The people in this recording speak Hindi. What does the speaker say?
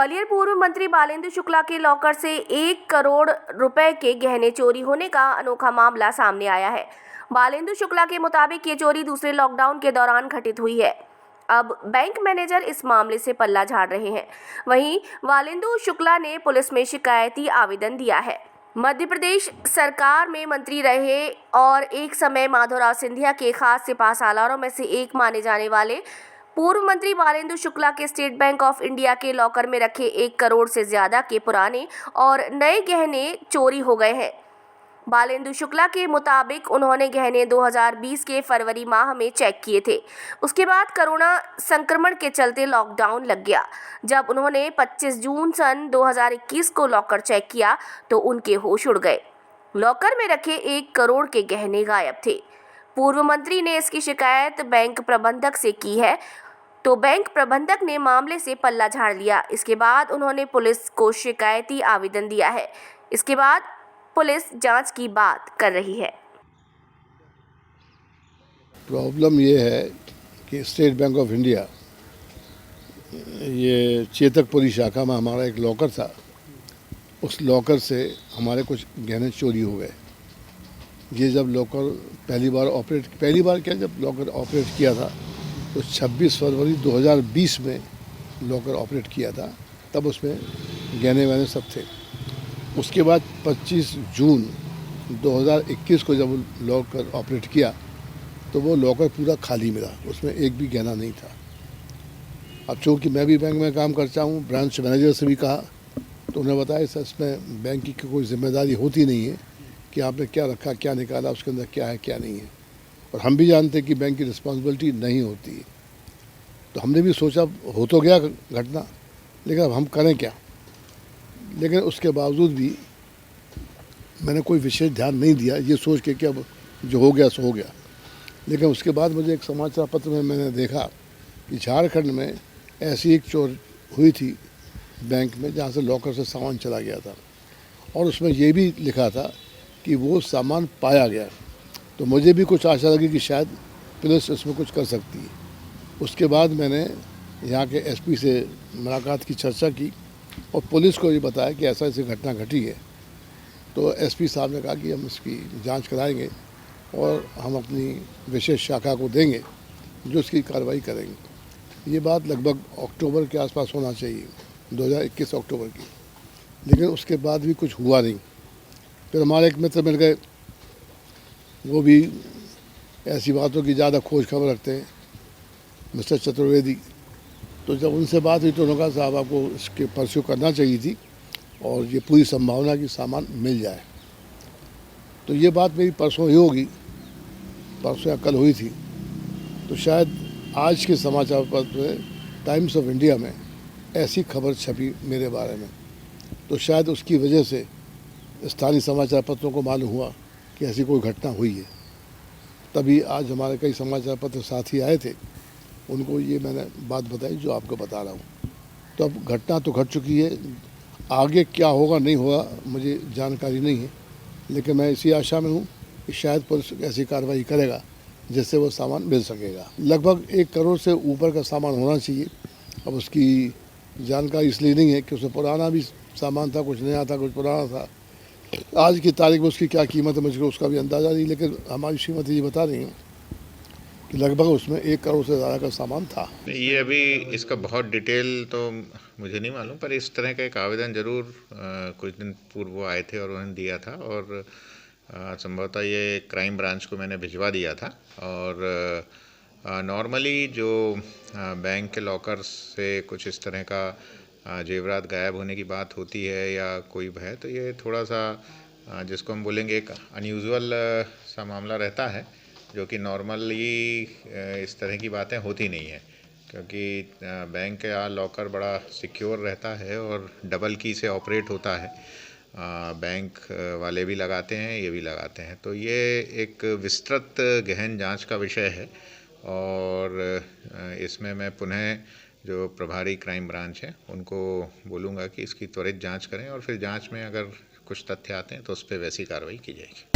ग्वालियर पूर्व मंत्री बालेंदु शुक्ला के लॉकर से 1 करोड़ रुपए के गहने चोरी होने का अनोखा मामला सामने आया है। बालेंदु शुक्ला के मुताबिक ये चोरी दूसरे लॉकडाउन के दौरान घटित हुई है। अब बैंक मैनेजर इस मामले से पल्ला झाड़ रहे हैं। वहीं बालेंदु शुक्ला ने पुलिस में शिकायती आवेदन दिया है। मध्य प्रदेश सरकार में मंत्री रहे और एक समय माधवराव सिंधिया के खास सिपहसालारों में से एक माने जाने वाले पूर्व मंत्री बालेंदु शुक्ला के स्टेट बैंक ऑफ इंडिया के लॉकर में रखे 1 करोड़ से ज्यादा के पुराने और नए गहने चोरी हो गए हैं। बालेंदु शुक्ला के मुताबिक उन्होंने गहने 2020 के फरवरी माह में चेक किए थे। उसके बाद कोरोना संक्रमण के चलते लॉकडाउन लग गया। जब उन्होंने 25 जून सन 2021 को लॉकर चेक किया तो उनके होश उड़ गए। लॉकर में रखे 1 करोड़ के गहने गायब थे। पूर्व मंत्री ने इसकी शिकायत बैंक प्रबंधक से की है तो बैंक प्रबंधक ने मामले से पल्ला झाड़ लिया। इसके बाद उन्होंने पुलिस को शिकायती आवेदन दिया है। इसके बाद पुलिस जांच की बात कर रही है। प्रॉब्लम ये है कि स्टेट बैंक ऑफ इंडिया ये चेतकपुरी शाखा में हमारा एक लॉकर था। उस लॉकर से हमारे कुछ गहने चोरी हो गए। ये जब लॉकर पहली बार जब लॉकर ऑपरेट किया था तो 26 फरवरी 2020 में लॉकर ऑपरेट किया था। तब उसमें गहने वहने सब थे। उसके बाद 25 जून 2021 को जब लॉकर ऑपरेट किया तो वो लॉकर पूरा खाली मिला, उसमें एक भी गहना नहीं था। अब चूँकि मैं भी बैंक में काम करता हूँ, ब्रांच मैनेजर से भी कहा तो उन्होंने बताया सर इसमें बैंक की कोई जिम्मेदारी होती नहीं है कि आपने क्या रखा, क्या निकाला, उसके अंदर क्या है क्या नहीं है। और हम भी जानते हैं कि बैंक की रिस्पॉन्सिबिलिटी नहीं होती है। तो हमने भी सोचा हो तो गया घटना, लेकिन अब हम करें क्या। लेकिन उसके बावजूद भी मैंने कोई विशेष ध्यान नहीं दिया, ये सोच के कि अब जो हो गया सो हो गया। लेकिन उसके बाद मुझे एक समाचार पत्र में मैंने देखा कि झारखंड में ऐसी एक चोर हुई थी बैंक में जहाँ से लॉकर से सामान चला गया था और उसमें ये भी लिखा था कि वो सामान पाया गया। तो मुझे भी कुछ आशा लगी कि शायद पुलिस इसमें कुछ कर सकती है। उसके बाद मैंने यहाँ के एसपी से मुलाकात की, चर्चा की और पुलिस को ये बताया कि ऐसा ऐसी घटना घटी है। तो एसपी साहब ने कहा कि हम इसकी जांच कराएंगे और हम अपनी विशेष शाखा को देंगे जो इसकी कार्रवाई करेंगे। ये बात लगभग अक्टूबर के आसपास होना चाहिए, 2021 अक्टूबर की। लेकिन उसके बाद भी कुछ हुआ नहीं। फिर हमारे एक मित्र मिल गए, वो भी ऐसी बातों की ज़्यादा खोज खबर रखते हैं, मिस्टर चतुर्वेदी। तो जब उनसे बात हुई तो उन्होंने कहा साहब आपको इसके परस्यू करना चाहिए थी और ये पूरी संभावना कि सामान मिल जाए। तो ये बात मेरी परसों ही होगी, परसों या कल हुई थी। तो शायद आज के समाचार पत्र में टाइम्स ऑफ इंडिया में ऐसी खबर छपी मेरे बारे में, तो शायद उसकी वजह से स्थानीय समाचार पत्रों को मालूम हुआ कि ऐसी कोई घटना हुई है। तभी आज हमारे कई समाचार पत्र साथी आए थे, उनको ये मैंने बात बताई जो आपको बता रहा हूँ। तो अब घटना तो घट चुकी है, आगे क्या होगा नहीं होगा मुझे जानकारी नहीं है। लेकिन मैं इसी आशा में हूँ कि शायद पुलिस ऐसी कार्रवाई करेगा जिससे वो सामान मिल सकेगा। लगभग 1 करोड़ से ऊपर का सामान होना चाहिए। अब उसकी जानकारी इसलिए नहीं है कि उसमें पुराना भी सामान था, कुछ नया था, कुछ पुराना था। आज की तारीख में उसकी क्या कीमत है मुझे उसका भी अंदाज़ा नहीं, लेकिन हमारी श्रीमती ये बता रही हैं कि लगभग उसमें 1 करोड़ से ज़्यादा का सामान था। ये अभी इसका बहुत डिटेल तो मुझे नहीं मालूम, पर इस तरह का एक आवेदन ज़रूर कुछ दिन पूर्व वो आए थे और उन्होंने दिया था और संभवतः ये क्राइम ब्रांच को मैंने भिजवा दिया था। और नॉर्मली जो बैंक के लॉकर से कुछ इस तरह का जेवरात गायब होने की बात होती है या कोई है, तो ये थोड़ा सा जिसको हम बोलेंगे एक अनयूजुअल सा मामला रहता है, जो कि नॉर्मली इस तरह की बातें होती नहीं है। क्योंकि बैंक का लॉकर बड़ा सिक्योर रहता है और डबल की से ऑपरेट होता है। बैंक वाले भी लगाते हैं, ये भी लगाते हैं। तो ये एक विस्तृत गहन जांच का विषय है और इसमें मैं पुनः जो प्रभारी क्राइम ब्रांच है उनको बोलूँगा कि इसकी त्वरित जांच करें और फिर जांच में अगर कुछ तथ्य आते हैं तो उस पर वैसी कार्रवाई की जाएगी।